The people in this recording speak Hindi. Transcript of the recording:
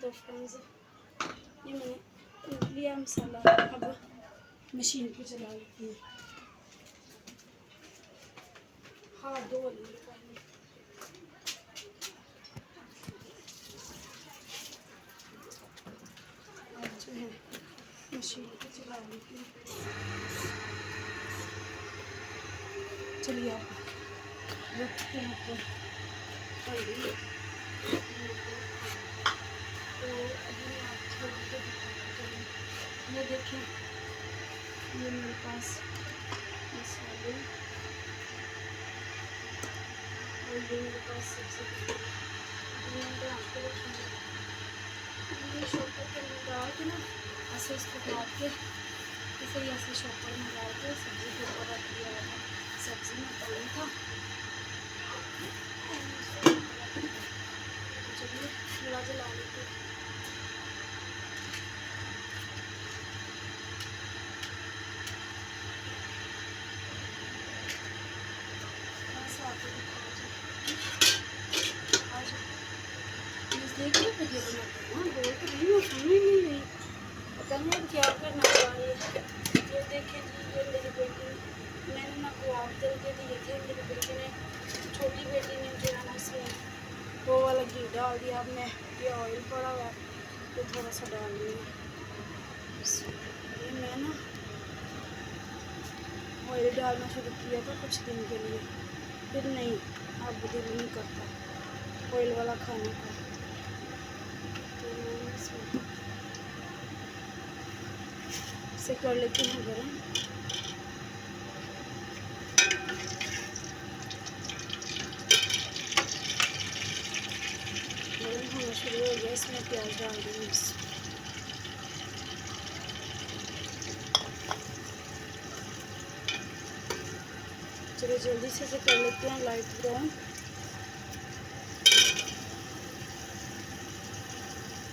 तो फ्रेंड्स ये मैंने लिया मसाला, अब मशीन पे चला लेती हूँ। हाथ धो लेंगे पहले। अब जो है मशीन पे चला लेती हूँ। चलिए आप रखते हैं ऊपर हल्दी। तो अभी मैं आपको दिखाती हूँ। ये देखें, ये मेरे पास मसाले और ये मेरे पास सब्जी मैं आपको रखूँगी। ये शॉपर के अंदर डाल के ना ऐसे इसको काट के इसे ऐसे शॉपर में डाल के सब्ज़ी के ऊपर रख दिया था। सब्ज़ी में पानी था। चलिए थोड़ा जला लेते हैं। देखिए वीडियो बनाते हैं, बोल तो रही हूँ, सुन ही नहीं रही, पता नहीं अब क्या करना चाहिए। ये देखें जी, ये मेरी बेटी, मैंने ना गुलाब जल के दिए थे, मेरी बेटी ने, छोटी बेटी ने जो है ना इसमें वो वाला घी डाल दिया। अब मैं ये ऑयल पड़ा हुआ है तो थोड़ा सा डाल दूँगी। ये मैं ना ऑयल डालना शुरू किया था कुछ दिन के लिए, फिर नहीं, अब दिल नहीं करता ऑयल वाला खाने का। से कर लेते हैं गरम। गरम होना शुरू हो गया, इसमें प्याज डाल दूँगी। चलिए जल्दी से कर लेते हैं लाइट ब्राउन।